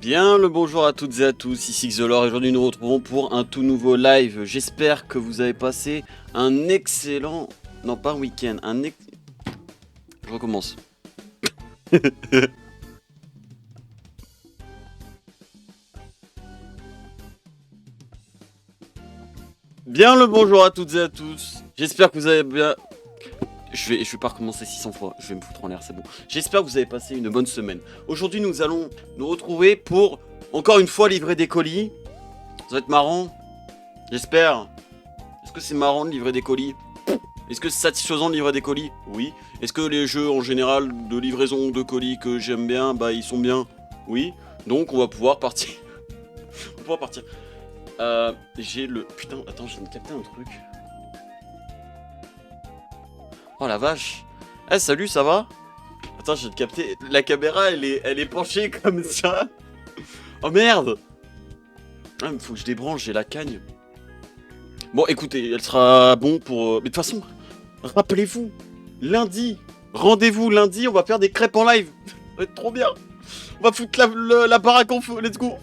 Bien le bonjour à toutes et à tous, ici Xolor et aujourd'hui nous nous retrouvons pour un tout nouveau live. J'espère que vous avez passé un excellent... Non pas un week-end, Je recommence. Bien le bonjour à toutes et à tous, j'espère que vous avez bien... Je vais pas recommencer 600 fois, je vais me foutre en l'air, c'est bon. J'espère que vous avez passé une bonne semaine. Aujourd'hui nous allons nous retrouver pour, encore une fois, livrer des colis. Ça va être marrant, j'espère. Est-ce que c'est marrant de livrer des colis? Est-ce que c'est satisfaisant de livrer des colis? Oui. Est-ce que les jeux en général de livraison de colis que j'aime bien, bah ils sont bien? Oui. Donc on va pouvoir partir. On va pouvoir partir. J'ai le... Putain, attends, je viens de capter un truc. Oh la vache. Eh salut, ça va? Attends, je viens de capter... La caméra, elle est penchée comme ça. Oh merde. Ah, mais faut que je débranche, j'ai la cagne. Bon, écoutez, elle sera bon pour... Mais de toute façon, rappelez-vous, lundi, rendez-vous lundi, on va faire des crêpes en live. Ça va être trop bien. On va foutre la baraque en feu, let's go.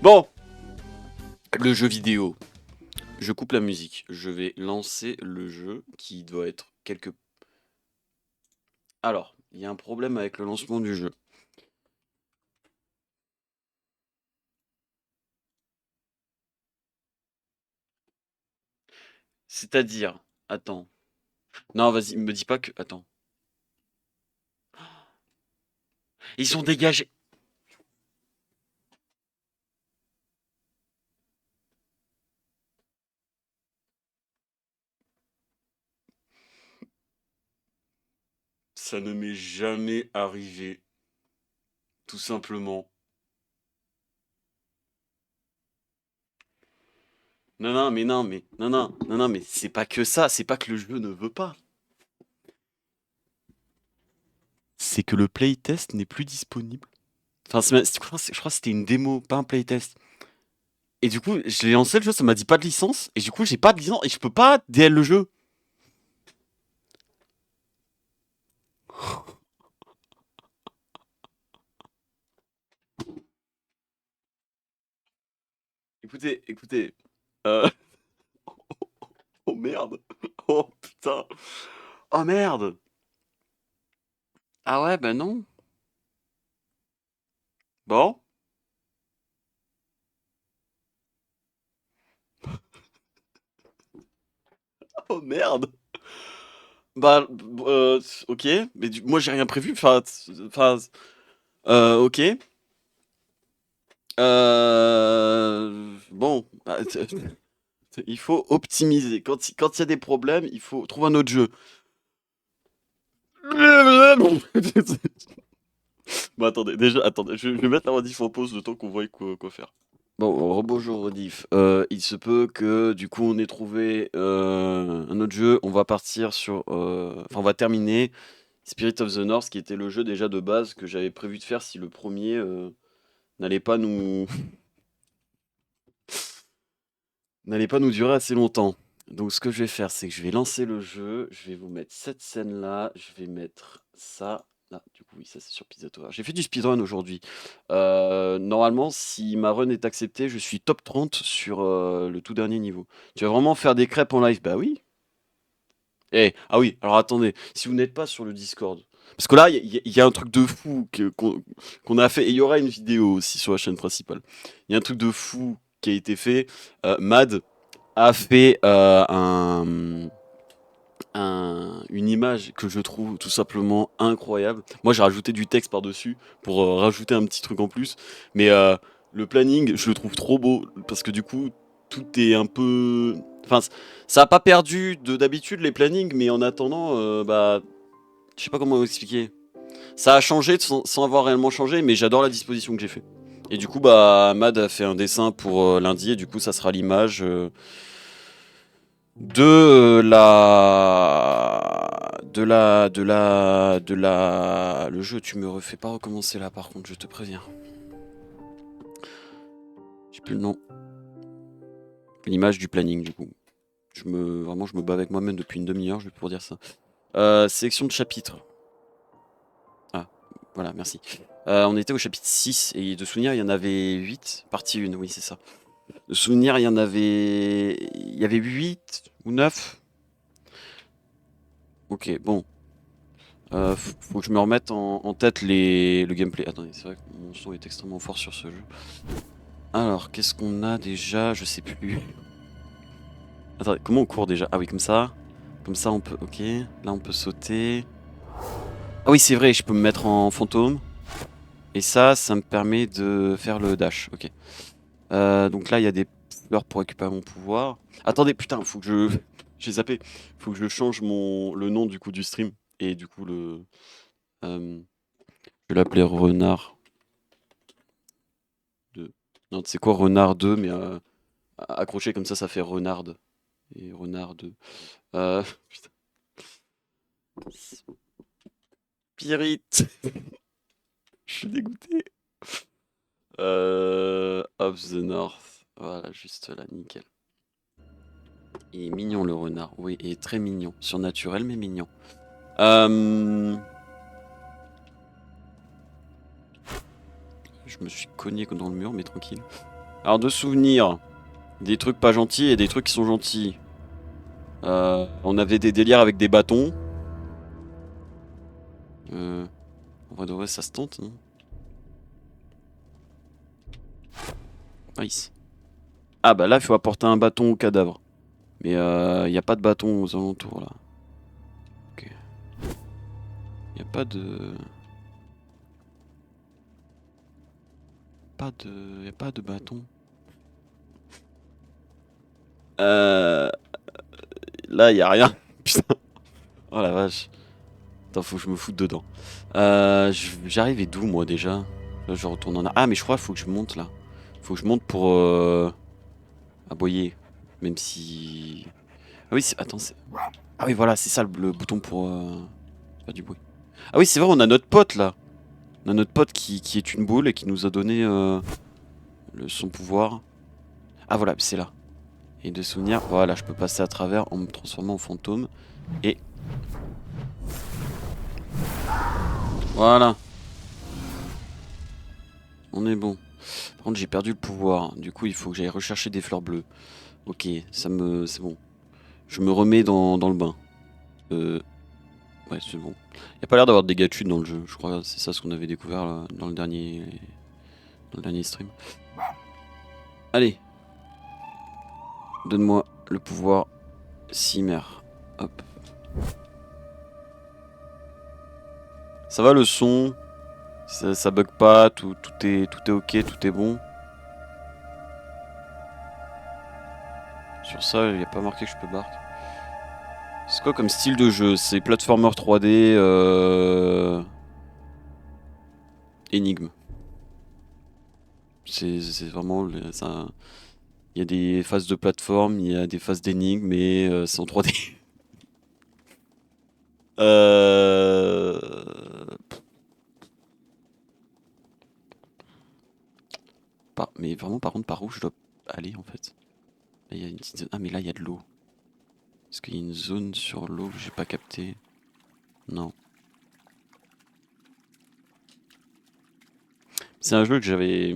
Bon, le jeu vidéo. Je coupe la musique. Je vais lancer le jeu qui doit être quelque... Alors, il y a un problème avec le lancement du jeu. C'est-à-dire... Attends. Non, vas-y, me dis pas que... Attends. Ils sont dégagés. Ça ne m'est jamais arrivé. Tout simplement. Non, non, mais non, mais... Non, non, non, non, mais c'est pas que ça. C'est pas que le jeu ne veut pas. C'est que le playtest n'est plus disponible. Enfin, je crois que c'était une démo, pas un playtest. Et du coup, je l'ai lancé le jeu, ça m'a dit pas de licence. Et du coup, j'ai pas de licence et je peux pas DL le jeu. Écoutez, écoutez. Euh... Oh merde. Oh putain. Oh merde. Ah ouais, bah non. Bon. Oh merde. Bah, ok. Mais moi, j'ai rien prévu. Ok. Bon. Bah, il faut optimiser. Quand il y a des problèmes, il faut trouver un autre jeu. Bon, attendez, déjà, attendez, je vais mettre la rediff en pause le temps qu'on voit quoi faire. Bon, rebonjour rediff. Il se peut que du coup on ait trouvé un autre jeu. On va partir sur. Enfin, on va terminer Spirit of the North, qui était le jeu déjà de base que j'avais prévu de faire si le premier n'allait pas nous. n'allait pas nous durer assez longtemps. Donc, ce que je vais faire, c'est que je vais lancer le jeu. Je vais vous mettre cette scène-là. Je vais mettre ça. Là, du coup, oui, ça c'est sur Pizza Tower. J'ai fait du speedrun aujourd'hui. Normalement, si ma run est acceptée, je suis top 30 sur le tout dernier niveau. Tu vas vraiment faire des crêpes en live? Bah oui. Ah oui, alors attendez, si vous n'êtes pas sur le Discord, parce que là, il y a un truc de fou qu'on a fait, et il y aura une vidéo aussi sur la chaîne principale. Il y a un truc de fou qui a été fait. Mad a fait une image que je trouve tout simplement incroyable. Moi, j'ai rajouté du texte par-dessus pour rajouter un petit truc en plus. Mais le planning, je le trouve trop beau parce que du coup, tout est un peu... Enfin, ça a pas perdu d'habitude les plannings, mais en attendant, bah, je sais pas comment vous expliquer. Ça a changé sans avoir réellement changé, mais j'adore la disposition que j'ai fait. Et du coup, bah, Mad a fait un dessin pour lundi, et du coup, ça sera l'image le jeu. Tu me refais pas recommencer là, par contre, je te préviens. J'ai plus le nom. L'image du planning, du coup. Vraiment, je me bats avec moi-même depuis une demi-heure, je vais pouvoir dire ça. Sélection de chapitres. Ah, Voilà, merci. On était au chapitre 6 et de souvenirs, il y en avait 8. Partie 1, oui, c'est ça. De souvenirs, il y avait 8 ou 9. Ok, bon. Faut que je me remette en tête le gameplay. Attendez, c'est vrai que mon son est extrêmement fort sur ce jeu. Alors, qu'est-ce qu'on a déjà? Je sais plus. Attendez, comment on court déjà? Ah oui, comme ça. Comme ça, on peut... Ok. Là, on peut sauter. Ah oui, c'est vrai, je peux me mettre en fantôme. Et ça me permet de faire le dash. Ok. Donc là, il y a des fleurs pour récupérer mon pouvoir. Attendez, putain, faut que je... J'ai zappé. Faut que je change le nom du coup du stream. Et du coup, je vais l'appeler Renard 2. Non, c'est quoi Renard 2, mais accroché comme ça fait Renard. Et Renard 2. Putain. Spirit. Je suis dégoûté. Of the North. Voilà, juste là, nickel. Il est mignon le renard. Oui, il est très mignon. Surnaturel, mais mignon. Je me suis cogné dans le mur, mais tranquille. Alors, de souvenirs. Des trucs pas gentils et des trucs qui sont gentils. On avait des délires avec des bâtons. En vrai de vrai, ça se tente, non? Nice. Ah bah là, il faut apporter un bâton au cadavre. Mais il n'y a pas de bâton aux alentours, là. Ok. Il n'y a pas de... Y a pas de bâton. Là, il y a rien. Putain. Oh la vache. Attends, faut que je me foute dedans. J'arrivais d'où, moi, déjà? Là, je retourne en... Ah, mais je crois qu'il faut que je monte, là. Faut que je monte pour aboyer. Même si... Ah oui, attends, c'est... Ah oui, voilà, c'est ça, le bouton pour... Pas du bruit. Ah oui, c'est vrai, on a notre pote, là. On a notre pote qui est une boule et qui nous a donné son pouvoir. Ah voilà, c'est là. Et de souvenirs, voilà, je peux passer à travers en me transformant en fantôme. Et... Voilà. On est bon. Par contre, j'ai perdu le pouvoir. Du coup, il faut que j'aille rechercher des fleurs bleues. Ok, c'est bon. Je me remets dans le bain. Ouais, c'est bon. Y a pas l'air d'avoir de dégâts de chute dans le jeu. Je crois que c'est ça ce qu'on avait découvert là, dans le dernier stream. Allez. Donne-moi le pouvoir Cimer. Hop. Ça va le son? Ça bug pas? Tout est ok? Tout est bon? Sur ça, il n'y a pas marqué que je peux bark. C'est quoi comme style de jeu? C'est platformer 3D énigme. C'est vraiment ça. Il y a des phases de plateforme, il y a des phases d'énigme, mais c'est en 3D. Mais vraiment, par contre, par où je dois aller en fait? Là, il y a une petite zone. Ah, mais là, il y a de l'eau. Est-ce qu'il y a une zone sur l'eau que j'ai pas capté? Non. C'est un jeu que j'avais...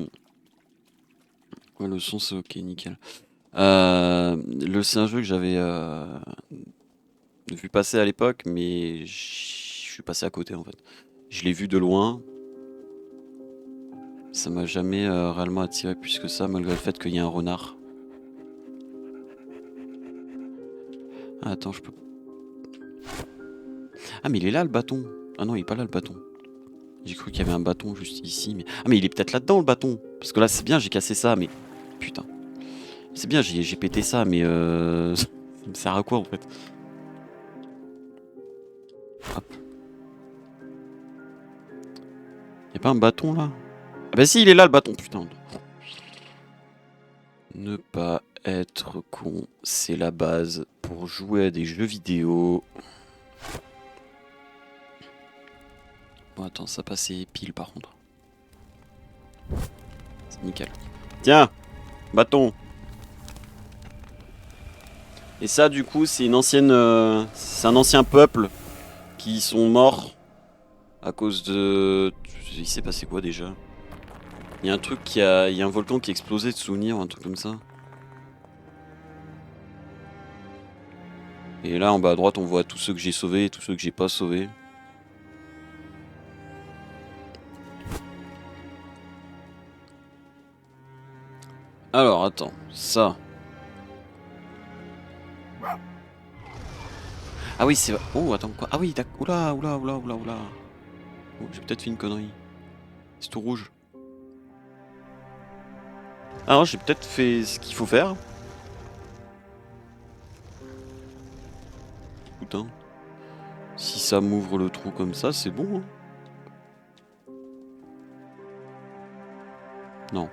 Ouais, le son, c'est ok, nickel. C'est un jeu que j'avais vu passer à l'époque, mais je suis passé à côté en fait. Je l'ai vu de loin. Ça m'a jamais réellement attiré plus que ça, malgré le fait qu'il y ait un renard. Ah, attends, je peux... Ah, mais il est là le bâton. Ah non, il est pas là le bâton. J'ai cru qu'il y avait un bâton juste ici, mais... Ah, mais il est peut-être là-dedans le bâton. Parce que là, c'est bien, j'ai cassé ça, mais... Putain. C'est bien, j'ai pété ça, mais ça me sert à quoi en fait? Hop. Y'a pas un bâton là? Ah bah si, il est là le bâton, putain. Ne pas être con, c'est la base pour jouer à des jeux vidéo. Bon attends, ça passait pile par contre. C'est nickel. Tiens, bâton. Et ça du coup c'est une ancienne, c'est un ancien peuple qui sont morts À cause de... Il s'est passé quoi déjà? Il y a un truc il y a un volcan qui a explosé de souvenir, un truc comme ça. Et là en bas à droite on voit tous ceux que j'ai sauvés et tous ceux que j'ai pas sauvés. Alors attends, ça. Ah oui c'est... Oh attends quoi? Ah oui d'accord. Oula oula oula oula oula. Oh, j'ai peut-être fait une connerie. C'est tout rouge. Ah non, j'ai peut-être fait ce qu'il faut faire. Putain. Si ça m'ouvre le trou comme ça, c'est bon. Hein. Non.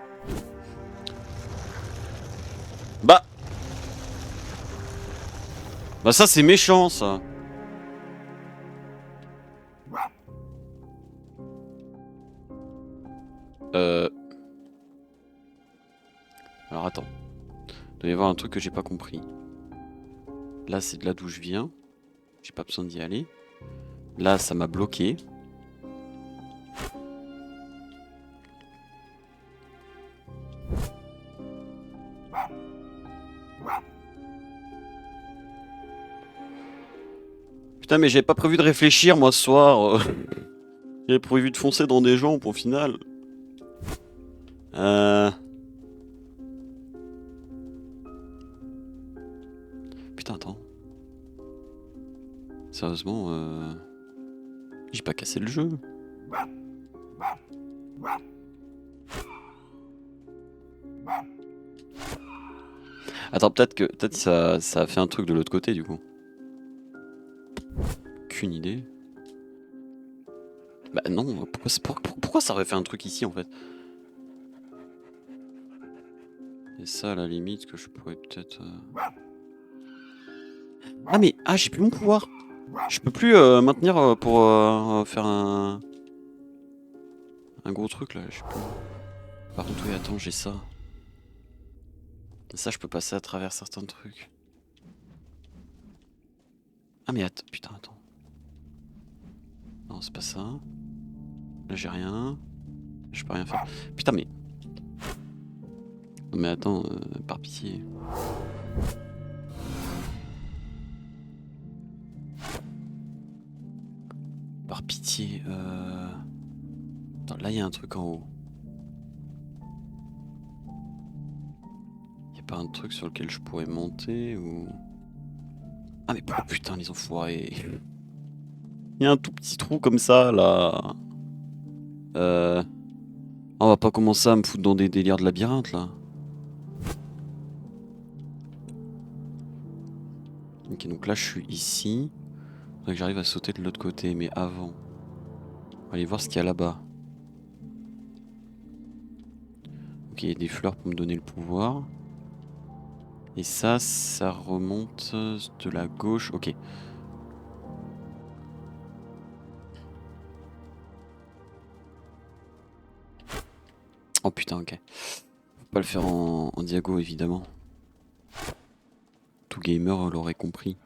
Bah ça c'est méchant ça. Alors attends. Il doit y avoir un truc que j'ai pas compris. Là c'est de là d'où je viens. J'ai pas besoin d'y aller. Là ça m'a bloqué. Putain mais j'avais pas prévu de réfléchir moi ce soir. J'avais prévu de foncer dans des gens au final. Putain attends. Sérieusement j'ai pas cassé le jeu. Attends peut-être ça a fait un truc de l'autre côté du coup. Aucune idée. Bah non, pourquoi ça aurait fait un truc ici en fait? Et ça à la limite que je pourrais peut-être... Ah mais... Ah j'ai plus mon pouvoir. Je peux plus maintenir pour faire un gros truc là, je sais pas. Par contre oui attends j'ai ça. Et ça je peux passer à travers certains trucs. Ah mais attends, putain attends. Non c'est pas ça. Là j'ai rien. Je peux rien faire. Putain mais... Mais attends, par pitié. Par pitié, Attends, là il y a un truc en haut. Y a pas un truc sur lequel je pourrais monter ou... Ah mais putain les enfoirés. Il y a un tout petit trou comme ça là. On va pas commencer à me foutre dans des délires de labyrinthe là. Ok donc là je suis ici. Faudrait que j'arrive à sauter de l'autre côté mais avant. On va aller voir ce qu'il y a là-bas. Ok il y a des fleurs pour me donner le pouvoir. Et ça remonte de la gauche. Ok. Oh putain, ok. Faut pas le faire en diago, évidemment. Tout gamer l'aurait compris.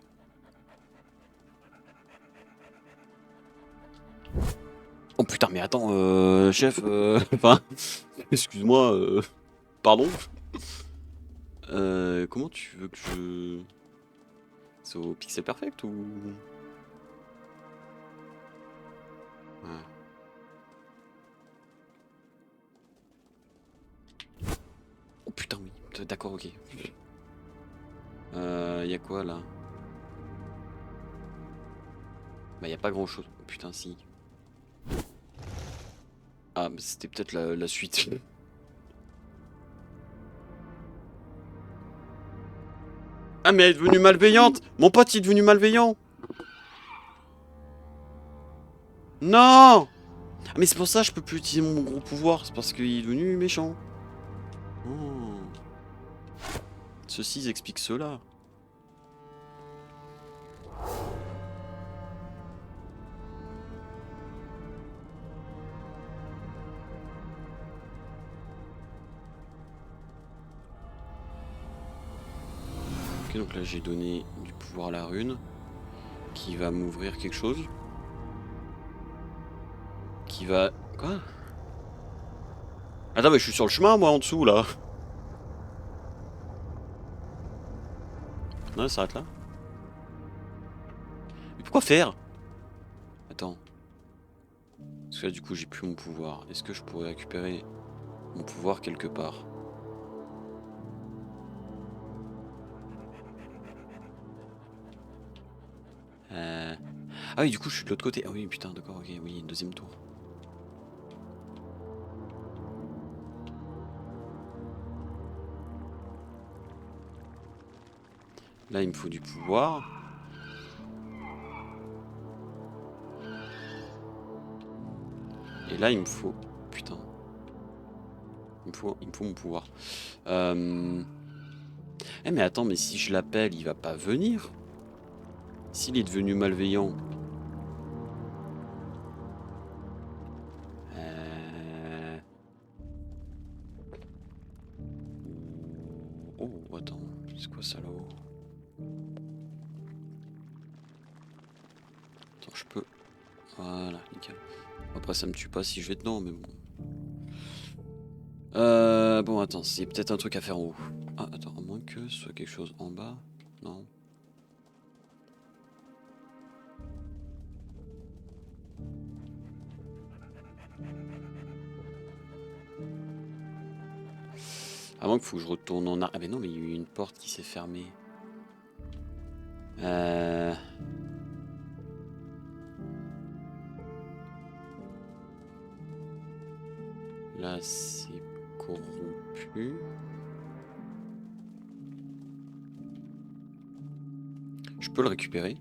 Oh putain, mais attends, chef, enfin, excuse-moi, pardon. Comment tu veux que je... C'est au pixel perfect ou... Ouais. Oh putain, oui, d'accord, ok. Y'a quoi là? Bah y'a pas grand chose. Oh, putain, si. Ah, bah, c'était peut-être la suite. Ah mais elle est devenue malveillante. Mon pote il est devenu malveillant. Non. Ah, mais c'est pour ça que je peux plus utiliser mon gros pouvoir. C'est parce qu'il est devenu méchant. Oh. Ceci explique cela. Ok donc là j'ai donné du pouvoir à la rune. Qui va m'ouvrir quelque chose. qui va... Quoi? Attends, mais je suis sur le chemin, moi, en dessous, là. Non, ça s'arrête là. Mais pourquoi faire? Attends. Parce que là, du coup, j'ai plus mon pouvoir. Est-ce que je pourrais récupérer mon pouvoir quelque part? Ah oui, du coup, je suis de l'autre côté. Ah oui, putain, d'accord, ok, oui, une deuxième tour. Là, il me faut du pouvoir. Et là, il me faut... Putain. Il me faut mon pouvoir. Eh mais attends, mais si je l'appelle, il va pas venir. S'il est devenu malveillant. Oh, attends, c'est quoi ça là-haut? Attends, je peux... Voilà, nickel. Après, ça me tue pas si je vais dedans, mais bon. Bon, attends, c'est peut-être un truc à faire en haut. Ah, attends, à moins que ce soit quelque chose en bas. Non. À moins qu'il faut que je retourne en arrière. Ah, mais non, mais il y a eu une porte qui s'est fermée. Là, c'est corrompu. Je peux le récupérer.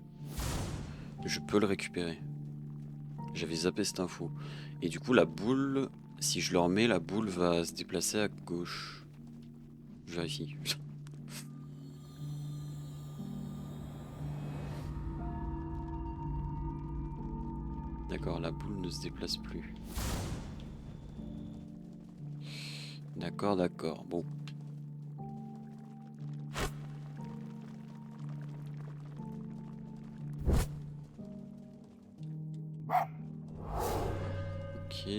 Je peux le récupérer. J'avais zappé cette info. Et du coup, la boule, si je le remets, la boule va se déplacer à gauche. Je vérifie. D'accord, la boule ne se déplace plus. D'accord, d'accord. Bon. Ok.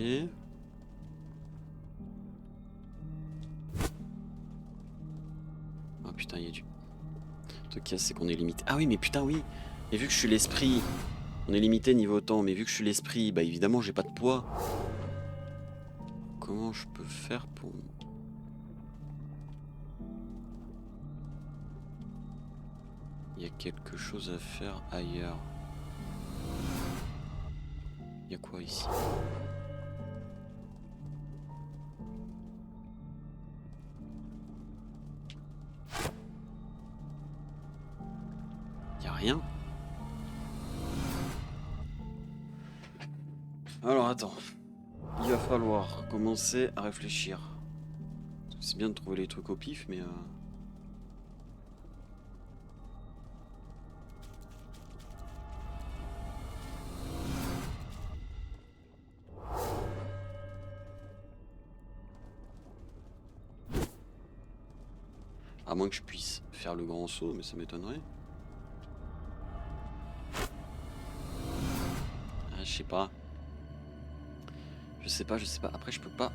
Oh putain, il y a du... Le truc qu'il y a, c'est qu'on est limité. Ah oui, mais putain, oui. Et vu que je suis l'esprit, on est limité niveau temps, mais vu que je suis l'esprit, bah évidemment, j'ai pas de poids. Comment je peux faire pour... Il y a quelque chose à faire ailleurs. Il y a quoi ici? Il y a rien. Alors attends. Il va falloir commencer à réfléchir. C'est bien de trouver les trucs au pif, mais... À moins que je puisse faire le grand saut, mais ça m'étonnerait. Ah, je sais pas. Je sais pas, je sais pas. Après, je peux pas...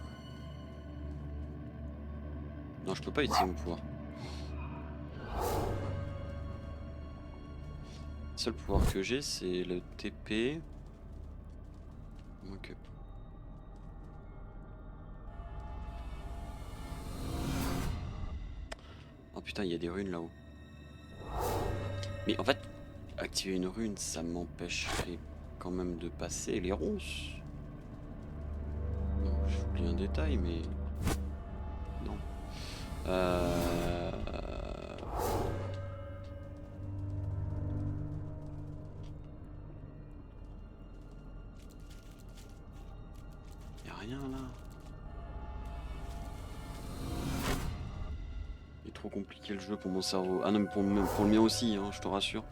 Non, je peux pas utiliser mon pouvoir. Le seul pouvoir que j'ai, c'est le TP. Moins que... Oh putain, il y a des runes là-haut. Mais en fait, activer une rune, ça m'empêcherait quand même de passer les ronces. Non, j'oublie un détail, mais... Non. Y a rien là. Il est trop compliqué le jeu pour mon cerveau. Ah non, mais pour le mien aussi, hein, je te rassure.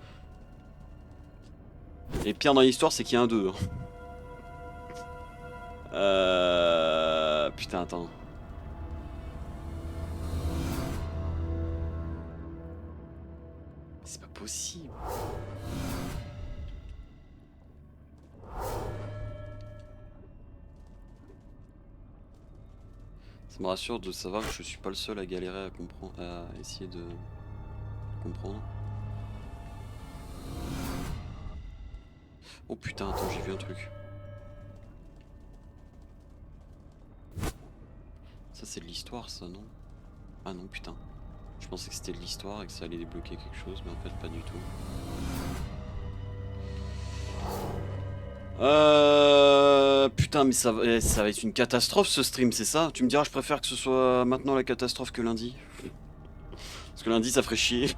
Et pire dans l'histoire, c'est qu'il y a un 2. Putain, attends. C'est pas possible. me rassure de savoir que je suis pas le seul à galérer à comprendre, à essayer de comprendre. Oh putain, attends, j'ai vu un truc. Ça c'est de l'histoire ça, non? Ah non, putain. Je pensais que c'était de l'histoire et que ça allait débloquer quelque chose, mais en fait pas du tout. Putain, mais ça va être une catastrophe ce stream, c'est ça? Tu me diras, je préfère que ce soit maintenant la catastrophe que lundi. Parce que lundi ça ferait chier.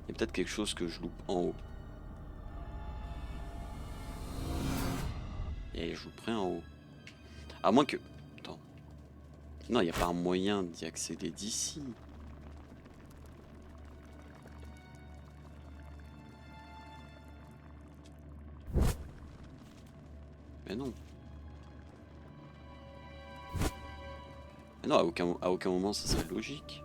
Il y a peut-être quelque chose que je loupe en haut. Et je louperai en haut. À moins que... Attends. Non, il n'y a pas un moyen d'y accéder d'ici. Mais non. Mais non, à aucun moment ça serait logique.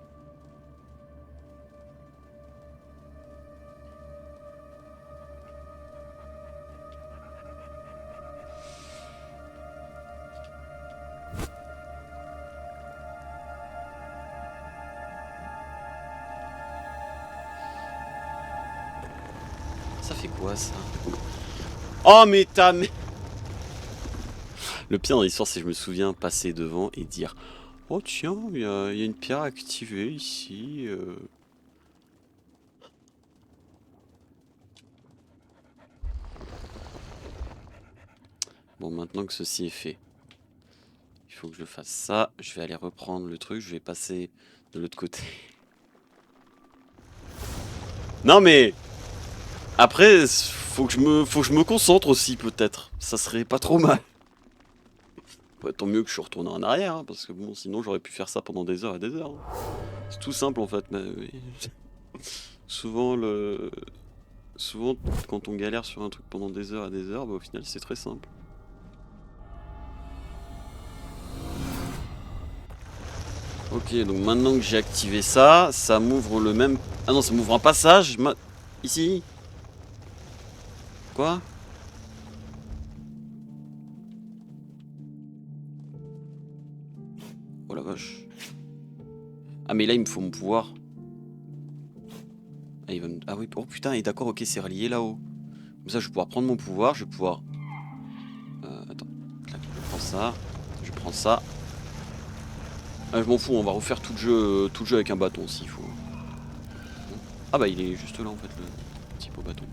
Ça fait quoi ça? Oh mais t'as... Le pire dans l'histoire c'est que je me souviens passer devant et dire: oh tiens, il y a une pierre activée ici. Bon, maintenant que ceci est fait, il faut que je fasse ça. Je vais aller reprendre le truc, je vais passer de l'autre côté. Non mais... Après, faut que je me concentre aussi peut-être. Ça serait pas trop mal. Ouais, tant mieux que je suis retourné en arrière, hein, parce que bon, sinon j'aurais pu faire ça pendant des heures et des heures. Hein. C'est tout simple en fait, mais oui. Souvent quand on galère sur un truc pendant des heures et des heures, bah, au final c'est très simple. Ok, donc maintenant que j'ai activé ça, ça m'ouvre le même... Ah non, ça m'ouvre un passage. Ici. Quoi? Oh la vache. Ah mais là il me faut mon pouvoir. Ah, ah oui, oh putain, et d'accord, ok, c'est relié là-haut. Comme ça je vais pouvoir prendre mon pouvoir, je vais pouvoir... attends, je prends ça, je prends ça. Ah, je m'en fous, on va refaire tout le jeu avec un bâton s'il faut. Ah bah il est juste là en fait, le petit pot bâton.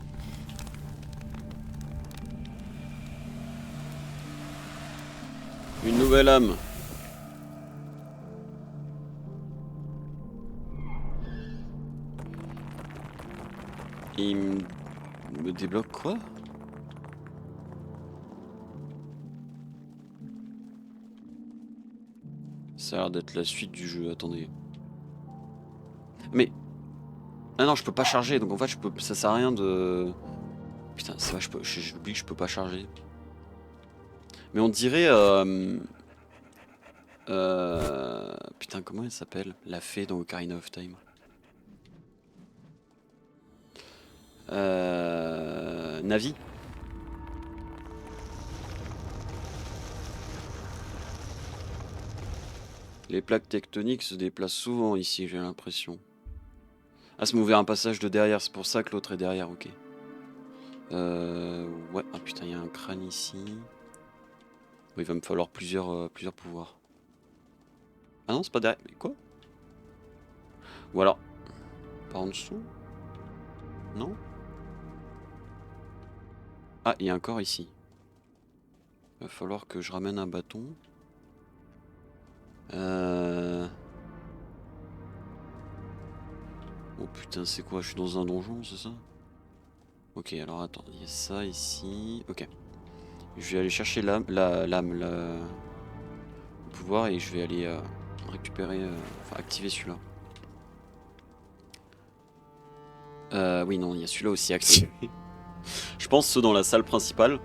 Une nouvelle âme. Il me débloque quoi? Ça a l'air d'être la suite du jeu, attendez. Mais... Ah non, je peux pas charger, donc en fait ça sert à rien de... Putain, c'est vrai, j'oublie que je peux pas charger. Mais on dirait... putain, comment elle s'appelle? La fée dans Ocarina of Time. Navi. Les plaques tectoniques se déplacent souvent ici, j'ai l'impression. Ah, ça m'a ouvert un passage de derrière, c'est pour ça que l'autre est derrière, ok. Ouais, ah putain, il y a un crâne ici. Il va me falloir plusieurs pouvoirs. Ah non, c'est pas derrière. Mais quoi? Ou alors... Par en dessous? Non? Ah, il y a un corps ici. Il va falloir que je ramène un bâton. Oh putain, c'est quoi? Je suis dans un donjon, c'est ça? Ok, alors attends, il y a ça ici. Ok. Je vais aller chercher le pouvoir et je vais aller récupérer, enfin activer celui-là. Oui, non, il y a celui-là aussi activé. Je pense que ceux dans la salle principale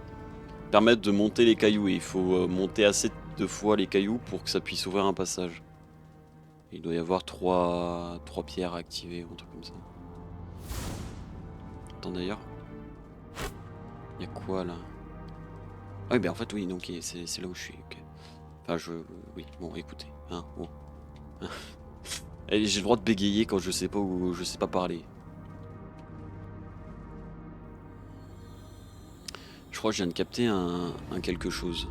permettent de monter les cailloux et il faut monter assez de fois les cailloux pour que ça puisse ouvrir un passage. Il doit y avoir trois pierres à activer ou un truc comme ça. Attends d'ailleurs. Il y a quoi là? Ah oui, ben en fait oui, donc c'est là où je suis. Okay. Enfin oui, bon écoutez. Hein, bon. J'ai le droit de bégayer quand je sais pas où je sais pas parler. Je crois que je viens de capter un quelque chose.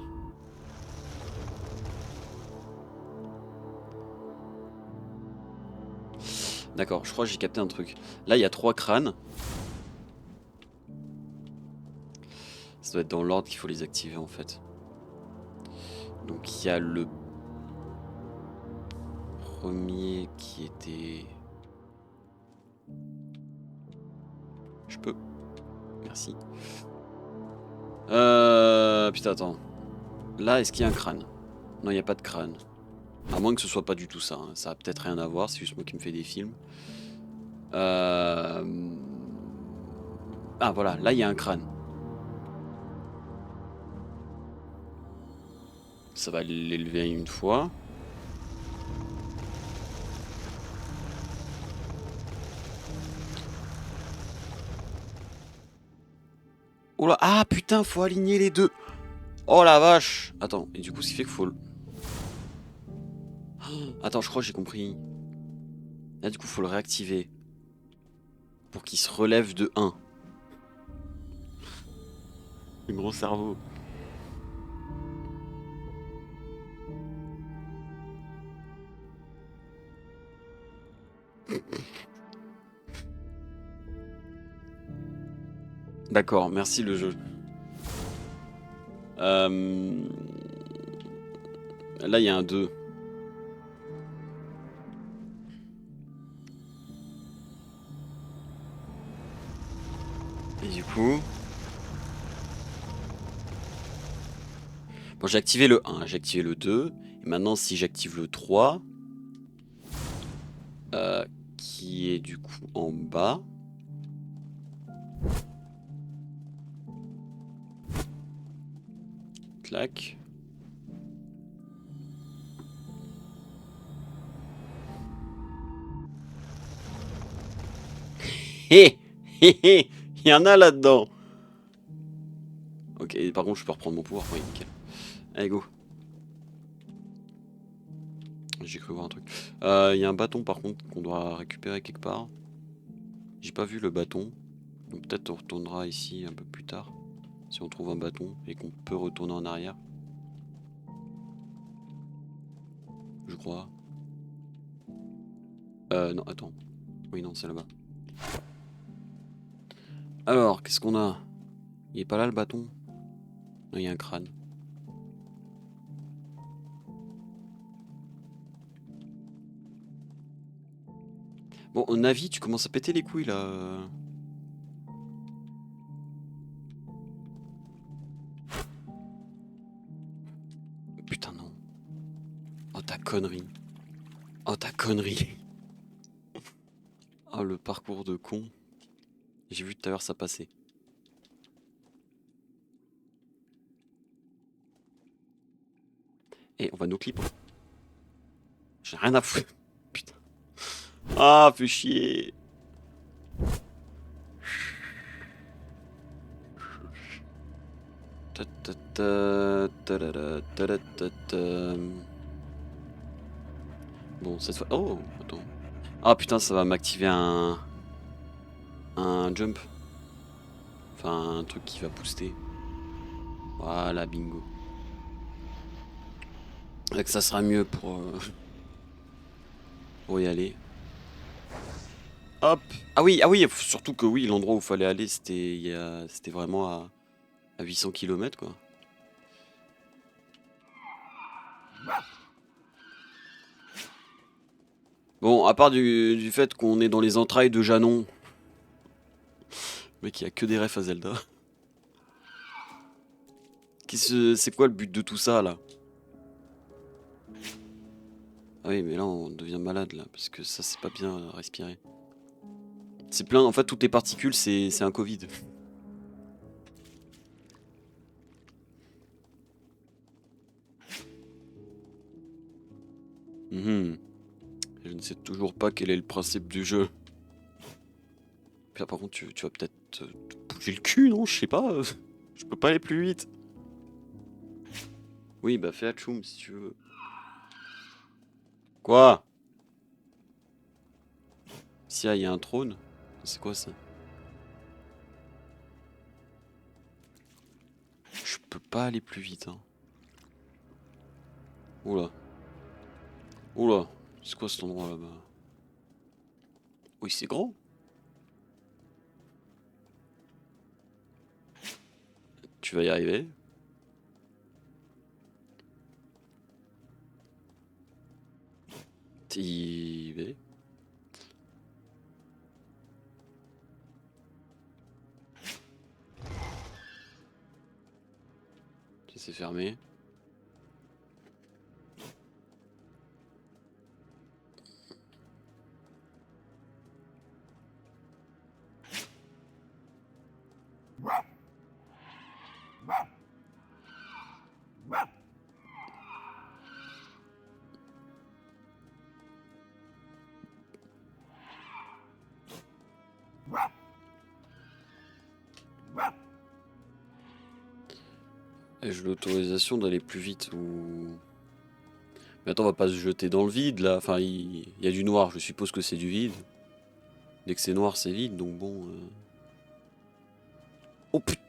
D'accord, je crois que j'ai capté un truc. Là, il y a 3 crânes. Ça doit être dans l'ordre qu'il faut les activer en fait. Donc il y a le premier qui était... Je peux. Merci. Putain, attends. Là, est-ce qu'il y a un crâne? Non, il n'y a pas de crâne. À moins que ce soit pas du tout ça. Hein. Ça a peut-être rien à voir, c'est juste moi qui me fais des films. Ah voilà, là il y a un crâne. Ça va l'élever une fois. Oh là, ah putain, faut aligner les deux. Oh la vache. Attends, et du coup, ce qui fait qu'il faut... Attends, je crois que j'ai compris. Là, du coup, faut le réactiver. Pour qu'il se relève de 1. Le gros cerveau. D'accord, merci le jeu. Là, il y a un 2. Et du coup... Bon, j'ai activé le 1, j'ai activé le 2. Et maintenant, si j'active le 3... qui est du coup en bas... Clac. Hé hé hé. Il y en a là-dedans. Ok, par contre, je peux reprendre mon pouvoir. Oui, nickel. Allez, go. J'ai cru voir un truc. Il y a un bâton, par contre, qu'on doit récupérer quelque part. J'ai pas vu le bâton. Donc peut-être on retournera ici un peu plus tard. Si on trouve un bâton et qu'on peut retourner en arrière. Je crois. Non, attends. Oui, non, c'est là-bas. Alors, qu'est-ce qu'on a? Il est pas là le bâton? Non, il y a un crâne. Bon, Navi, tu commences à péter les couilles là. Putain, non. Oh, ta connerie. Oh, ta connerie. Oh, le parcours de con. J'ai vu tout à l'heure ça passer. Et on va nous clip. J'ai rien à foutre. Putain. Ah, fais chier. Bon, cette fois... Oh, attends. Ah putain, ça va m'activer un jump. Enfin, un truc qui va booster. Voilà, bingo. Et que ça sera mieux pour y aller. Hop. Ah oui, surtout que oui, l'endroit où il fallait aller, c'était vraiment à 800 km, quoi. Bon, à part du fait qu'on est dans les entrailles de Janon. Mec, il y a que des refs à Zelda. C'est quoi le but de tout ça, là? Ah oui, mais là, on devient malade, là, parce que ça, c'est pas bien à respirer. C'est plein, en fait, toutes les particules, c'est un Covid. Je ne sais toujours pas quel est le principe du jeu. Puis là, par contre, tu vas peut-être te bouger le cul, non? Je sais pas. Je peux pas aller plus vite. Oui, bah fais Hatchoum si tu veux. Quoi? Si, il y a un trône. C'est quoi ça? Je peux pas aller plus vite, hein. Oula. Oula. C'est quoi cet endroit là-bas? Oui, c'est grand. Tu vas y arriver. T'y vas. C'est fermé. Et j'ai l'autorisation d'aller plus vite ou... Mais attends, on va pas se jeter dans le vide là. Enfin, il y a du noir, je suppose que c'est du vide. Dès que c'est noir, c'est vide, donc bon... Oh putain!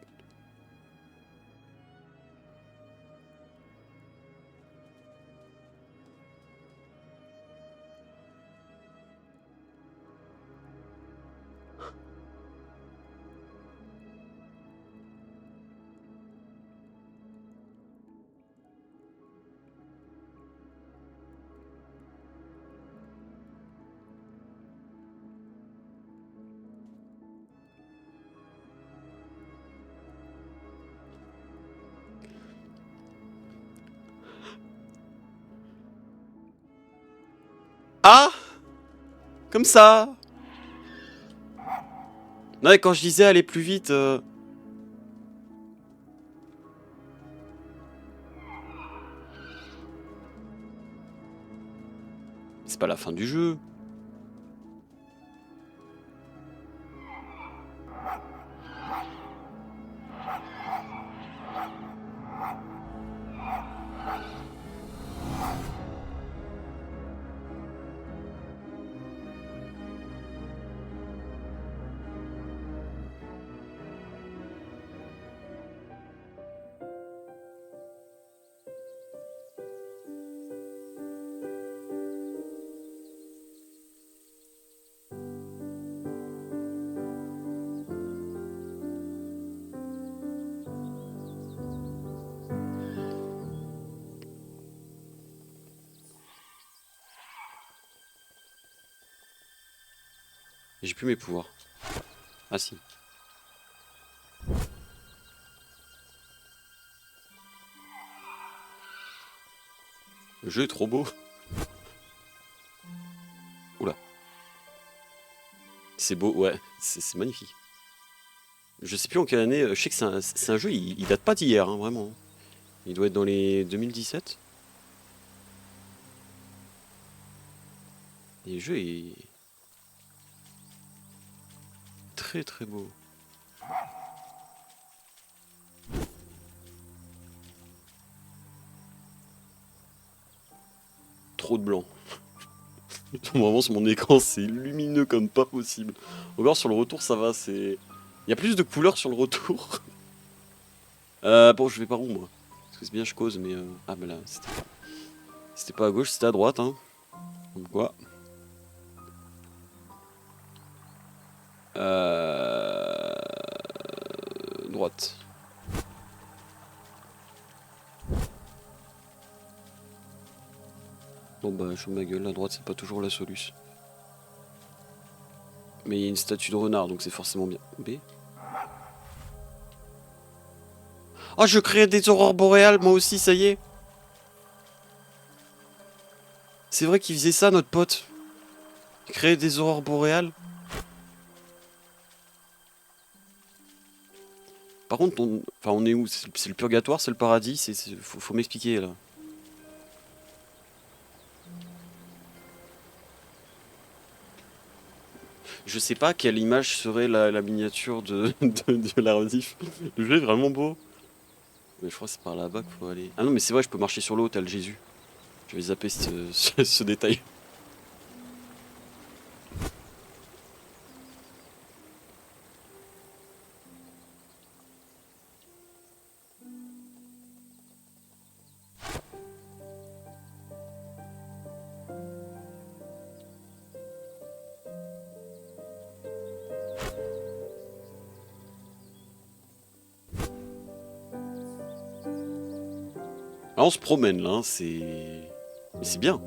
Ah! Comme ça! Non, et quand je disais aller plus vite... C'est pas la fin du jeu. J'ai plus mes pouvoirs. Ah si. Le jeu est trop beau. Oula. C'est beau, ouais. C'est magnifique. Je sais plus en quelle année. Je sais que c'est un jeu, il date pas d'hier, hein, vraiment. Il doit être dans les 2017. Et le jeu est très très beau. Trop de blanc. Vraiment sur mon écran c'est lumineux comme pas possible. Encore sur le retour ça va, c'est... Il y a plus de couleurs sur le retour. Bon je vais par où moi? Parce que c'est bien je cause mais... Ah mais là c'était pas à gauche, c'était à droite hein. Donc quoi? Droite. Bon bah je ma gueule, à droite c'est pas toujours la soluce. Mais il y a une statue de renard donc c'est forcément bien. B. Oh je crée des aurores boréales moi aussi ça y est. C'est vrai qu'il faisait ça notre pote. Il créait des aurores boréales. Par contre on est où? C'est le purgatoire, c'est le paradis, faut m'expliquer là. je sais pas quelle image serait la miniature de la rediff. Le jeu est vraiment beau. Mais je crois que c'est par là-bas qu'il faut aller. Ah non, mais c'est vrai, je peux marcher sur l'eau, t'as le Jésus. Je vais zapper ce détail. Ah, on se promène là, hein, c'est... Mais c'est bien.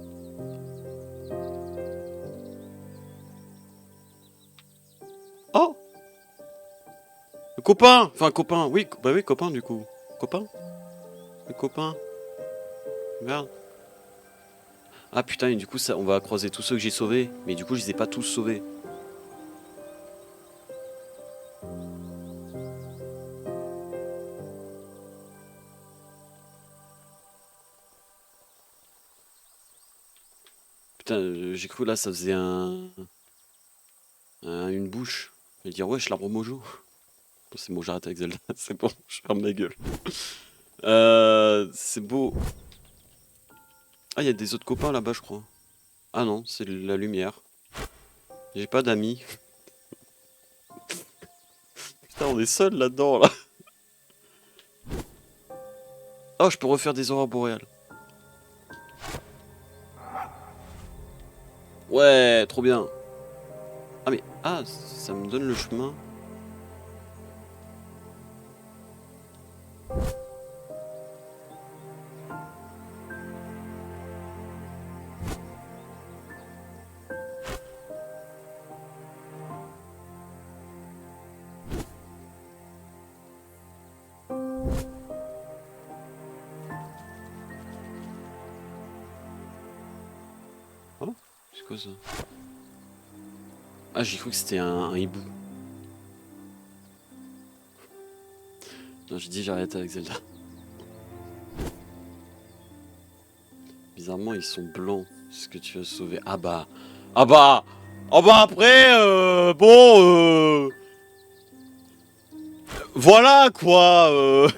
Oh! Le copain! Enfin, copain, oui, bah oui, copain du coup. Copain? Le copain? Merde. Ah putain, et du coup, ça, on va croiser tous ceux que j'ai sauvés. Mais du coup, je les ai pas tous sauvés. Putain, j'ai cru là, ça faisait une bouche. Je vais dire, wesh, l'arbre mojo. Bon, c'est bon, j'arrête avec Zelda. C'est bon, je ferme ma gueule. C'est beau. Ah, il y a des autres copains là-bas, je crois. Ah non, c'est la lumière. J'ai pas d'amis. Putain, on est seul là-dedans, là. Oh, je peux refaire des aurores boréales. Ouais, trop bien. Ah mais, ah, ça me donne le chemin. Oh, c'est quoi ça? Ah, j'ai cru que c'était un hibou. Non, j'ai dit j'arrête avec Zelda. Bizarrement, ils sont blancs, ce que tu as sauvé. Ah bah... Ah bah... Ah bah après, bon... Voilà, quoi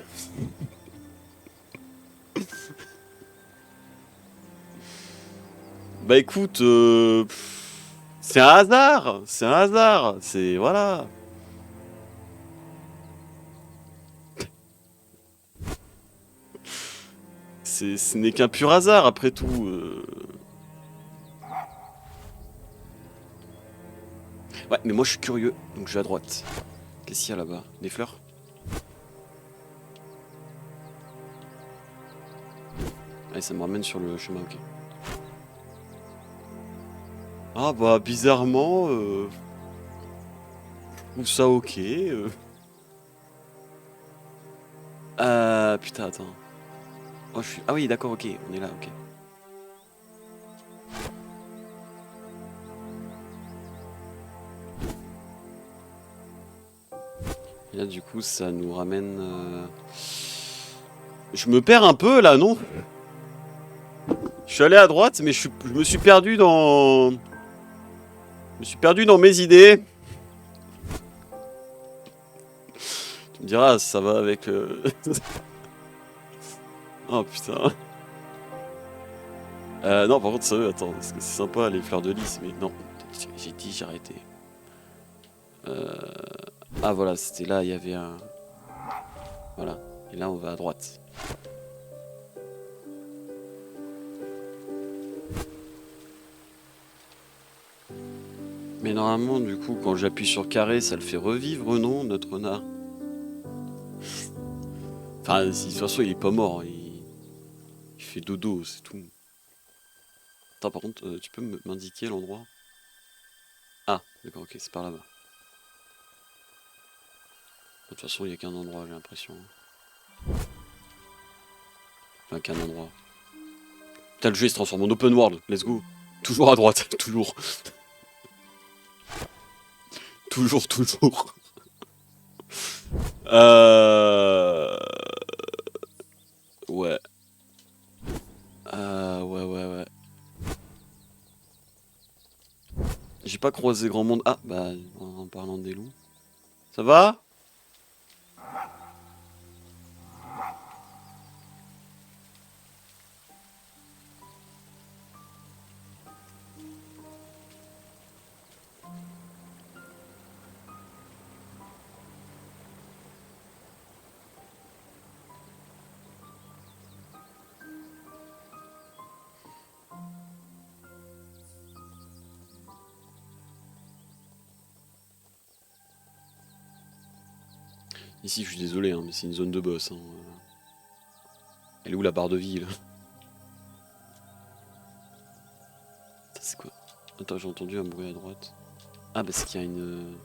Bah écoute, c'est un hasard. C'est un hasard. C'est... Voilà. Ce n'est qu'un pur hasard, après tout. Ouais, mais moi je suis curieux, donc je vais à droite. Qu'est-ce qu'il y a là-bas? Des fleurs? Allez, ça me ramène sur le chemin, ok. Ah bah, bizarrement, je trouve ça ok. Putain, attends. Oh, je suis... Ah oui, d'accord, ok, on est là, ok. Et là, du coup, ça nous ramène... Je me perds un peu, là, non? Je suis allé à droite, mais je me suis perdu dans... Je me suis perdu dans mes idées. Tu me diras, ça va avec... Oh, putain. Non, par contre, sérieux, attends, parce que c'est sympa, les fleurs de lys, mais non. J'ai dit, j'ai arrêté. Ah, voilà, c'était là, il y avait un... Voilà. Et là, on va à droite. Mais normalement, du coup, quand j'appuie sur carré, ça le fait revivre, non, notre renard? Enfin, de toute façon, il est pas mort. Il fait dodo, c'est tout. Attends, par contre, tu peux m'indiquer l'endroit? Ah, d'accord, ok, c'est par là-bas. De toute façon, il n'y a qu'un endroit, j'ai l'impression. Enfin, qu'un endroit. Putain, le jeu il se transforme en open world, let's go. Toujours à droite, toujours. Toujours. Ouais. Ouais. j'ai pas croisé grand monde. Ah, bah, en parlant des loups. Ça va? Ici, je suis désolé, hein, mais c'est une zone de boss. Hein. Elle est où la barre de vie là? C'est quoi? Attends, j'ai entendu un bruit à droite. Ah, bah c'est qu'il y a une.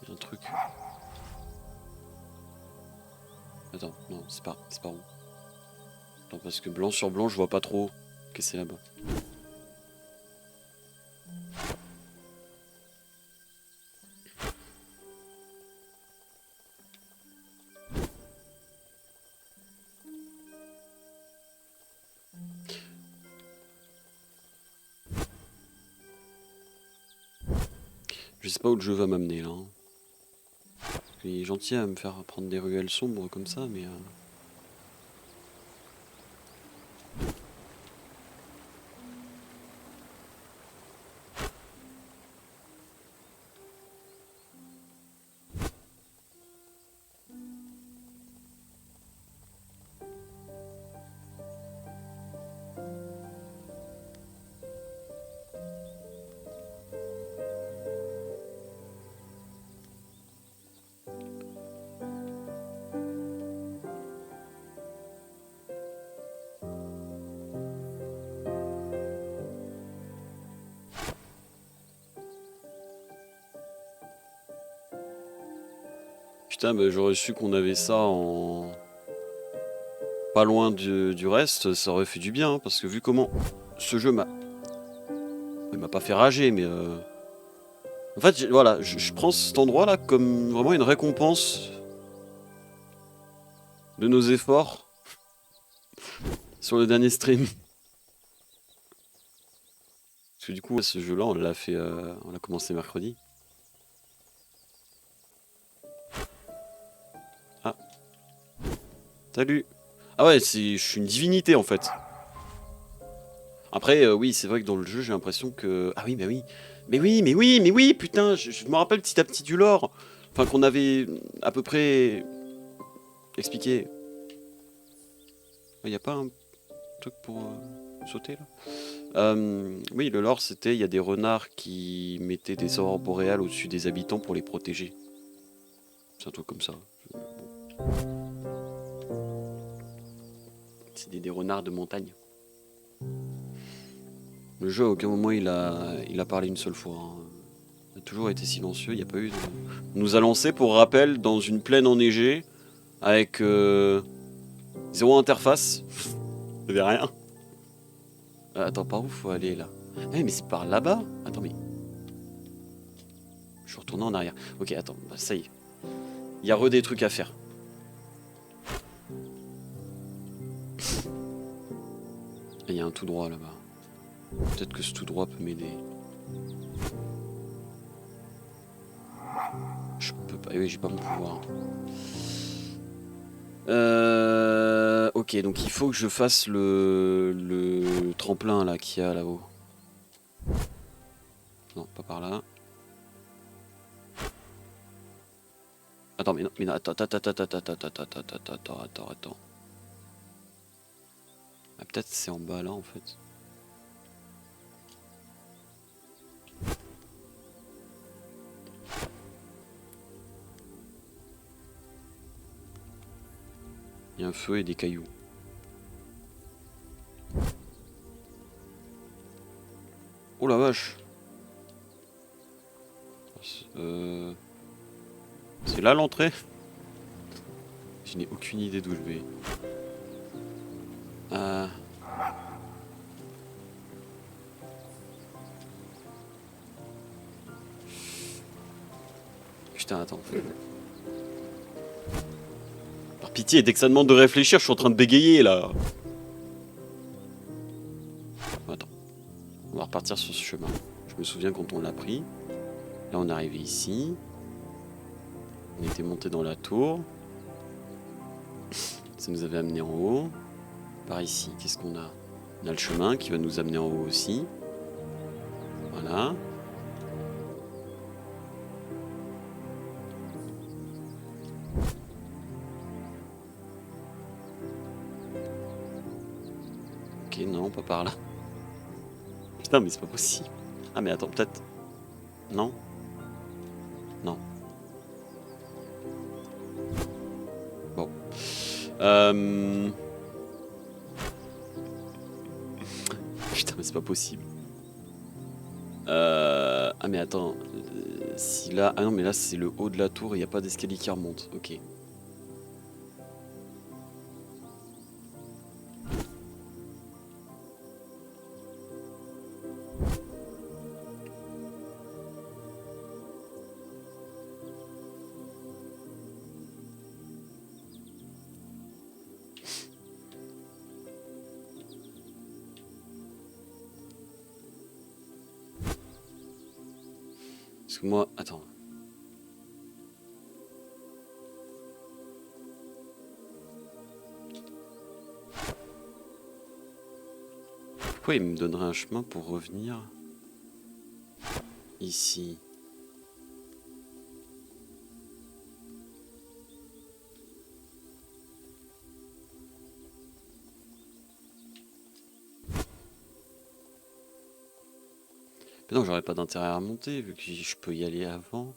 Il y a un truc. Attends, non, c'est pas rond. Attends, parce que blanc sur blanc, je vois pas trop. Qu'est-ce que c'est là-bas? Je sais pas où le jeu va m'amener là. Hein. Il est gentil à me faire prendre des ruelles sombres comme ça, mais. Putain, bah, j'aurais su qu'on avait ça en. Pas loin du reste, ça aurait fait du bien, hein, parce que vu comment ce jeu m'a. Il m'a pas fait rager, mais. En fait, voilà, je prends cet endroit-là comme vraiment une récompense de nos efforts sur le dernier stream. Parce que du coup, ce jeu-là, on l'a fait, on l'a commencé mercredi. Ah, salut. Ah ouais, je suis une divinité en fait. Après, oui, c'est vrai que dans le jeu, j'ai l'impression que... Ah oui, mais oui. Mais oui, putain, je me rappelle petit à petit du lore. Enfin, qu'on avait à peu près expliqué. Il n'y a pas un truc pour sauter, là? Oui, le lore, c'était... Il y a des renards qui mettaient des aurores boréales au-dessus des habitants pour les protéger. C'est un truc comme ça. C'est des renards de montagne. Le jeu, à aucun moment, il a parlé une seule fois. Hein. Il a toujours été silencieux, il n'y a pas eu de... On nous a lancé, pour rappel, dans une plaine enneigée, avec zéro interface. Il n'y avait rien. Attends, par où faut aller, là? Mais c'est par là-bas? Attends, mais... Je suis retourné en arrière. Ok, attends, bah, ça y est. Il y a des trucs à faire. Il y a un tout droit, là-bas. Peut-être que ce tout droit peut m'aider. Je peux pas... Oui, j'ai pas mon pouvoir. Ok, donc il faut que je fasse le tremplin là qu'il y a là-haut. Non, pas par là. Attends, mais non, attends. Ah, peut-être c'est en bas là en fait. Il y a un feu et des cailloux. Oh la vache! C'est là l'entrée? Je n'ai aucune idée d'où je vais. Putain, attends. Par pitié, dès que ça demande de réfléchir, je suis en train de bégayer là. Attends. On va repartir sur ce chemin. Je me souviens quand on l'a pris. Là, on est arrivé ici. On était monté dans la tour. Ça nous avait amené en haut. Par ici, qu'est-ce qu'on a? On a le chemin qui va nous amener en haut aussi. Voilà. Ok, non, pas par là. Putain, mais c'est pas possible. Ah, mais attends, peut-être. Non? Non. Bon. Putain, mais c'est pas possible. Ah, mais attends. Si là... Ah non, mais là, c'est le haut de la tour et il n'y a pas d'escalier qui remonte. Ok. Parce que moi... Attends. Pourquoi il me donnerait un chemin pour revenir ici? Mais non, j'aurais pas d'intérêt à remonter vu que je peux y aller avant.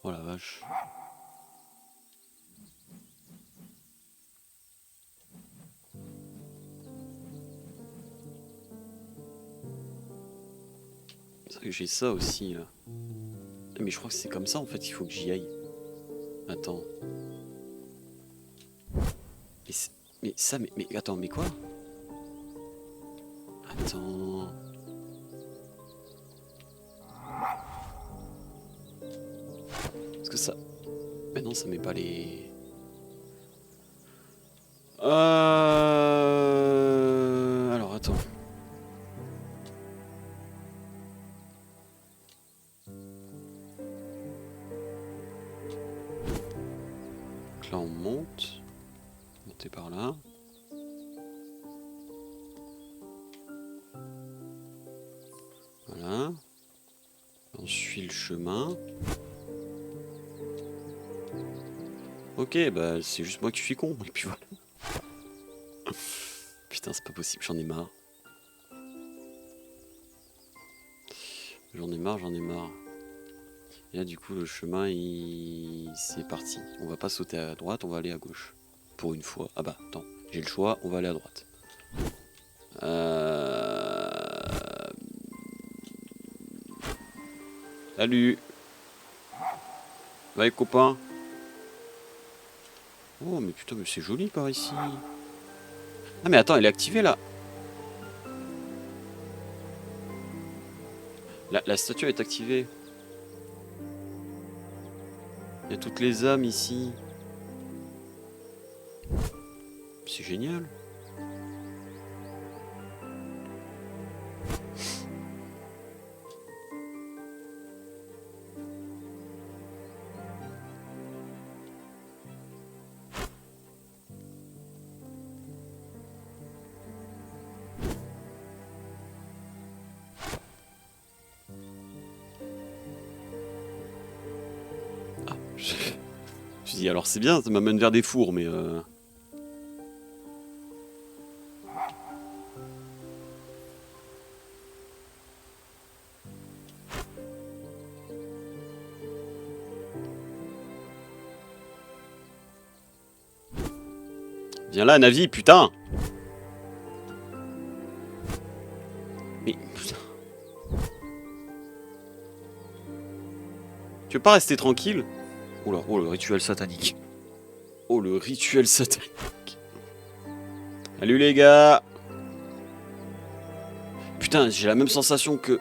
Oh la vache. C'est vrai que j'ai ça aussi là. Mais je crois que c'est comme ça en fait, il faut que j'y aille. Attends. Mais ça, mais attends, mais quoi? Attends. Est-ce que ça... Mais non, ça met pas les... Alors, attends. Donc là, on monte. Monter par là. Voilà. On suit le chemin. Ok, bah c'est juste moi qui suis con. Et puis voilà. Putain, c'est pas possible, j'en ai marre. J'en ai marre, j'en ai marre. Et là, du coup, le chemin, c'est parti. On va pas sauter à droite, on va aller à gauche. Pour une fois. Ah bah, attends, j'ai le choix, on va aller à droite. Salut. Va les copains. Oh, mais putain, mais c'est joli par ici. Ah, mais attends, elle est activée là. La statue est activée. Il y a toutes les âmes ici. C'est génial. Ah, je dis alors c'est bien, ça m'amène vers des fours, mais viens là, Navi, putain. Mais putain. Tu veux pas rester tranquille? Oh là, oh le rituel satanique. Oh le rituel satanique. Salut les gars. Putain, j'ai la même sensation que...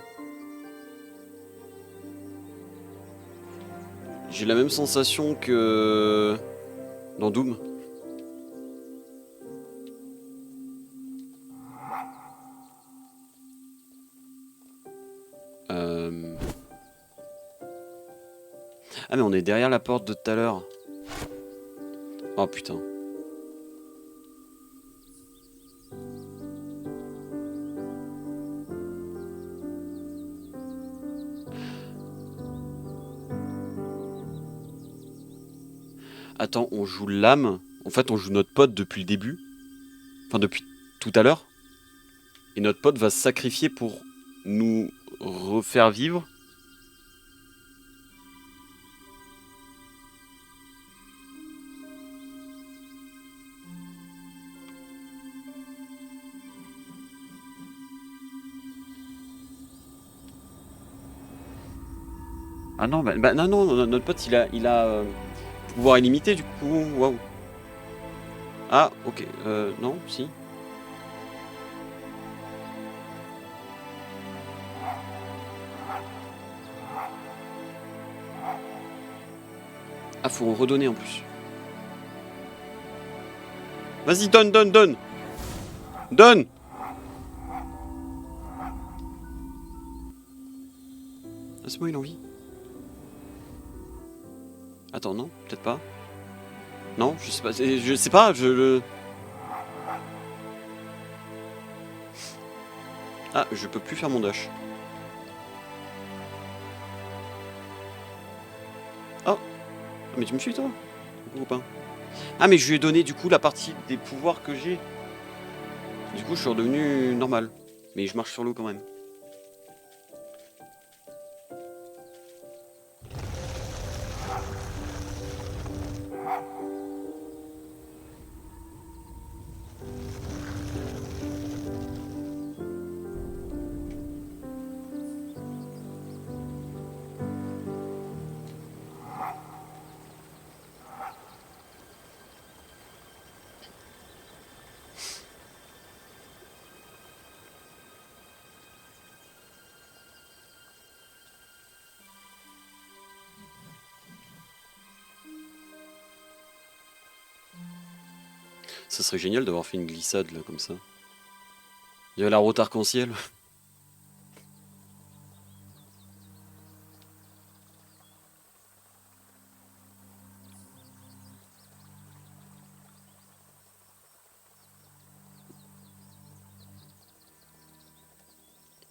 J'ai la même sensation que... Dans Doom. Ah mais on est derrière la porte de tout à l'heure. Oh putain. Attends, on joue l'âme. En fait, on joue notre pote depuis le début. Enfin, depuis tout à l'heure. Et notre pote va se sacrifier pour nous refaire vivre. Ah non, non, non, notre pote il a pouvoir illimité du coup. Waouh. Ah, ok. Non, si. Ah, faut redonner en plus. Vas-y, donne, donne, donne. Donne. Ah, c'est moi, il a envie. Attends, non, peut-être pas. Non, je sais pas. Je sais pas, Ah, je peux plus faire mon dash. Oh. Mais tu me suis, toi? Ou pas? Ah, mais je lui ai donné, du coup, la partie des pouvoirs que j'ai. Du coup, je suis redevenu normal. Mais je marche sur l'eau quand même. Ça serait génial d'avoir fait une glissade, là, comme ça. Il y a la route arc-en-ciel.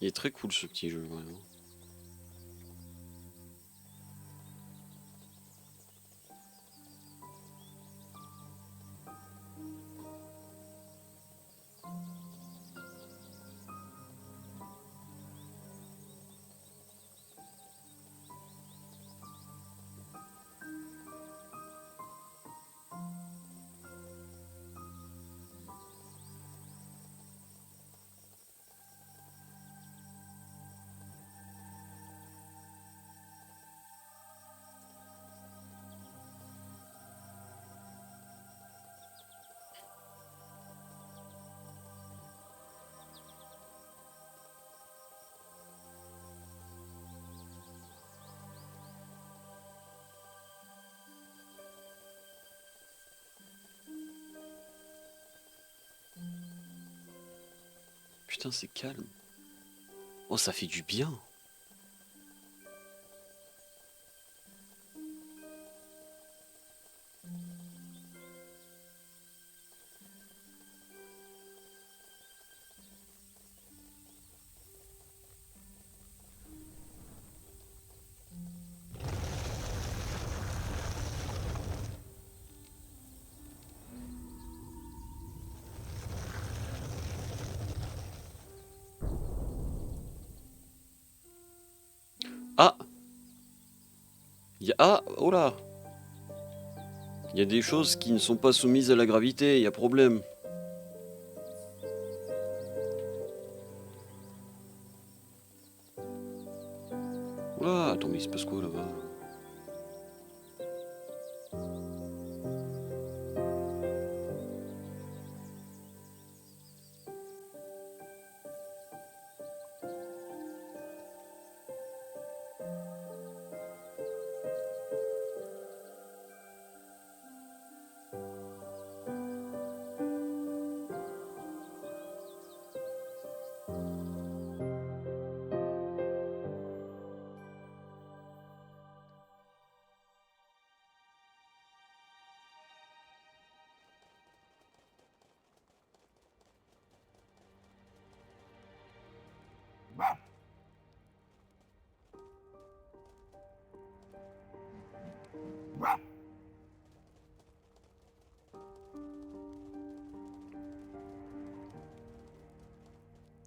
Il est très cool, ce petit jeu, vraiment. Putain, c'est calme. Oh, ça fait du bien. Ah, ah, oh là. Il y a des choses qui ne sont pas soumises à la gravité, il y a problème. Oula, attends, mais il se passe quoi là-bas?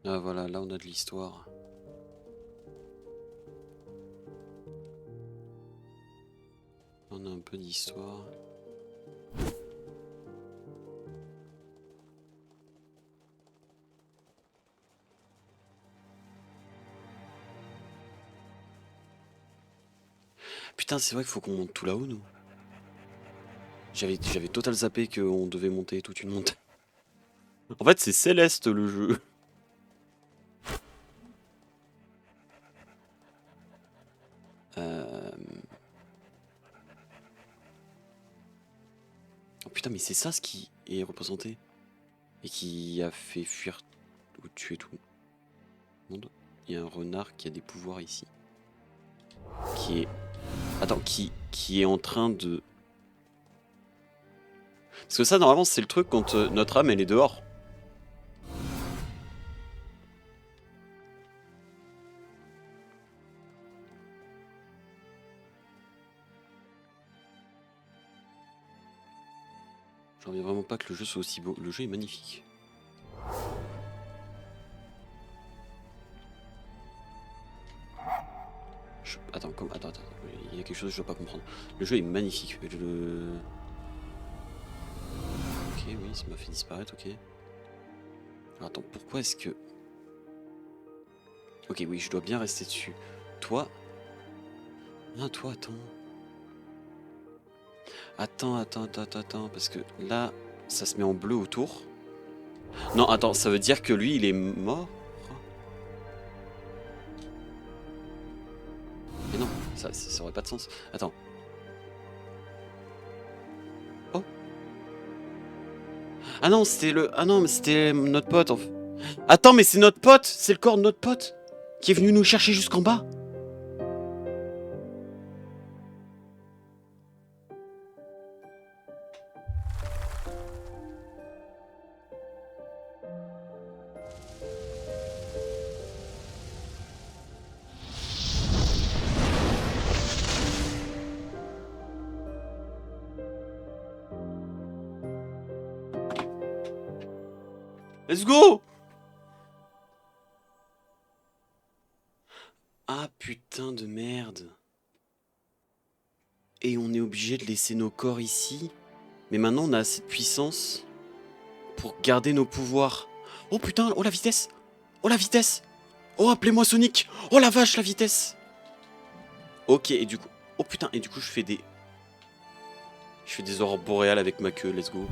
Ah voilà, là on a de l'histoire. On a un peu d'histoire. Putain, c'est vrai qu'il faut qu'on monte tout là-haut, nous. J'avais total zappé qu'on devait monter toute une montagne. En fait, c'est Céleste le jeu. Oh putain, mais c'est ça ce qui est représenté. Et qui a fait fuir ou tuer tout le monde. Il y a un renard qui a des pouvoirs ici. Qui est... Attends, qui est en train de... Parce que ça, normalement, c'est le truc quand notre âme, elle est dehors. J'en reviens vraiment pas que le jeu soit aussi beau. Le jeu est magnifique. Attends, il y a quelque chose que je dois pas comprendre. Le jeu est magnifique. Ok, oui, ça m'a fait disparaître, ok. Alors, attends, pourquoi est-ce que... Ok, oui, je dois bien rester dessus. Toi... Ah, toi, attends. Attends, parce que là, ça se met en bleu autour. Non, attends, ça veut dire que lui, il est mort? Mais non, ça aurait pas de sens. Attends. Oh. Ah non, c'était le... Ah non, mais c'était notre pote, en fait. Attends, mais c'est notre pote! C'est le corps de notre pote! Qui est venu nous chercher jusqu'en bas! Let's go! Ah putain de merde. Et on est obligé de laisser nos corps ici. Mais maintenant on a assez de puissance pour garder nos pouvoirs. Oh putain, oh la vitesse! Oh la vitesse! Oh appelez-moi Sonic! Oh la vache la vitesse! Ok et du coup... Oh putain, et du coup je fais des... Je fais des aurores boréales avec ma queue, let's go.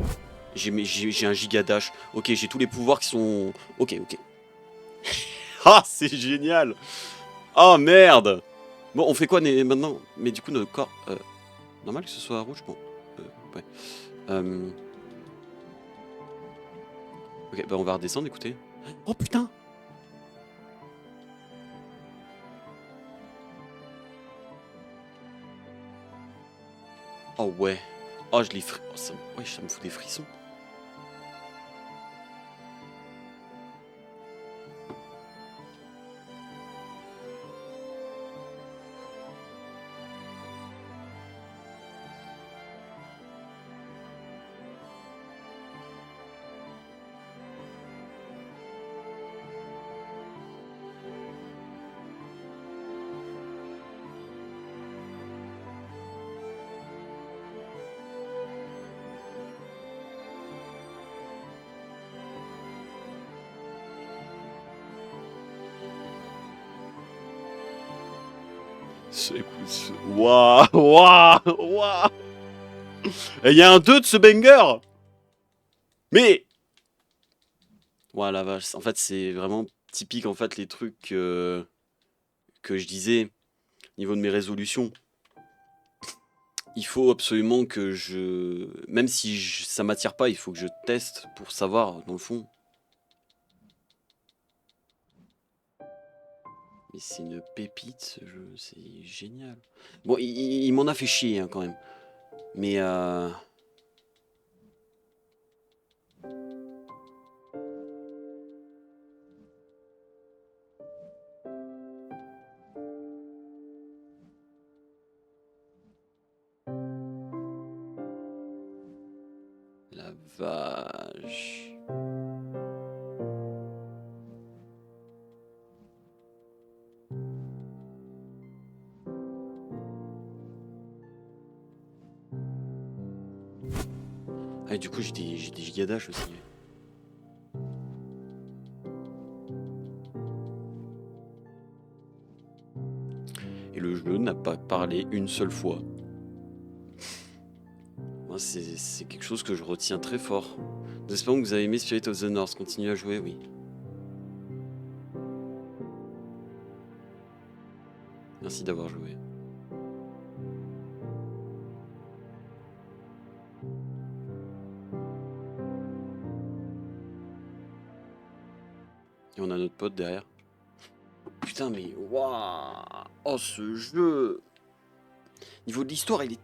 J'ai un giga dash. Ok, j'ai tous les pouvoirs qui sont... Ok. Ah, c'est génial! Oh merde! Bon, on fait quoi maintenant? Mais du coup, notre corps... normal que ce soit rouge? Bon. Ouais. Ok, bah on va redescendre, écoutez. Oh putain! Oh ouais. Oh, je l'ai fri... Oh, ouais, ça me fout des frissons. Écoute, waouh. Et il y a un 2 de ce banger. Mais... Ouais, la vache. En fait, c'est vraiment typique, en fait, les trucs que je disais, au niveau de mes résolutions. Il faut absolument que je... Même si ça m'attire pas, il faut que je teste pour savoir, dans le fond. Mais c'est une pépite, ce jeu. C'est génial. Bon, il m'en a fait chier, hein, quand même. Mais... la vache. Ah, et du coup, j'ai des gigadash aussi. Et le jeu n'a pas parlé une seule fois. Moi, c'est quelque chose que je retiens très fort. Nous espérons que vous avez aimé Spirit of the North. Continuez à jouer, oui. Merci d'avoir joué. Et on a notre pote derrière. Putain, mais waouh! Oh, ce jeu! Niveau de l'histoire, il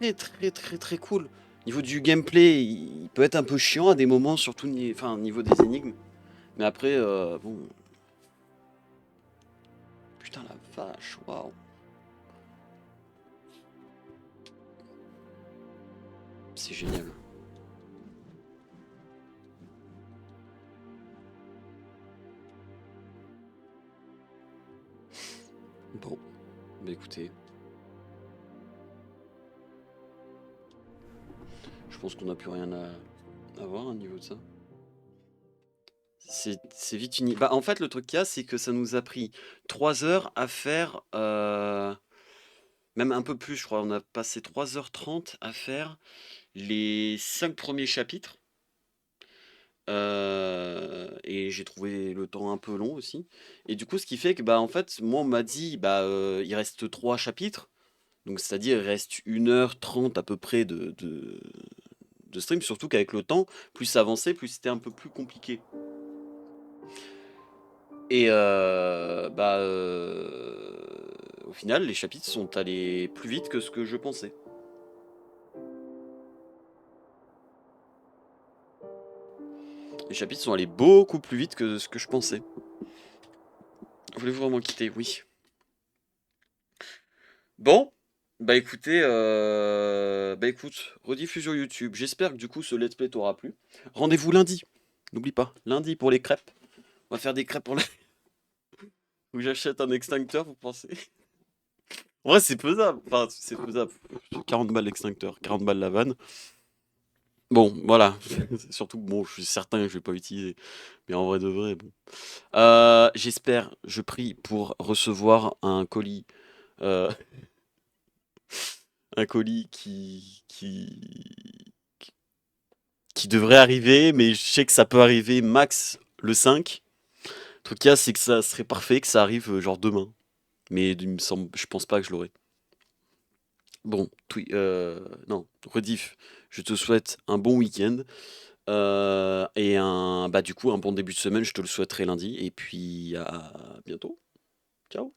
est très cool. Niveau du gameplay, il peut être un peu chiant à des moments, surtout niveau des énigmes. Mais après, bon. Putain, la vache, waouh! C'est génial. Bon, bah écoutez. Je pense qu'on n'a plus rien à voir au niveau de ça. C'est vite fini. Bah, en fait, le truc qu'il y a, c'est que ça nous a pris 3 heures à faire, même un peu plus, je crois. On a passé 3h30 à faire les 5 premiers chapitres. Et j'ai trouvé le temps un peu long aussi. Et du coup, ce qui fait que, bah, en fait, moi, on m'a dit, bah, il reste 3 chapitres. Donc, c'est-à-dire, il reste 1h30 à peu près de stream. Surtout qu'avec le temps, plus ça avançait, plus c'était un peu plus compliqué. Et bah, au final, les chapitres sont allés plus vite que ce que je pensais. Les chapitres sont allés beaucoup plus vite que ce que je pensais. Voulez-vous vraiment quitter? Oui. Bon, bah écoutez, bah écoute, rediffusion YouTube. J'espère que du coup ce let's play t'aura plu. Rendez-vous lundi. N'oublie pas, lundi pour les crêpes. On va faire des crêpes pour la... Où j'achète un extincteur, vous pensez? En vrai, c'est faisable. Enfin, c'est faisable. 40 balles l'extincteur, 40 balles la vanne. Bon, voilà. Surtout, bon, je suis certain que je vais pas utiliser. Mais en vrai de vrai, bon. J'espère, je prie pour recevoir un colis. euh, un colis qui devrait arriver, mais je sais que ça peut arriver max le 5. En tout cas, c'est que ça serait parfait que ça arrive genre demain. Mais il me semble, je pense pas que je l'aurai. Bon, non, rediff, je te souhaite un bon week-end. Et bah du coup, un bon début de semaine, je te le souhaiterai lundi. Et puis, à bientôt. Ciao.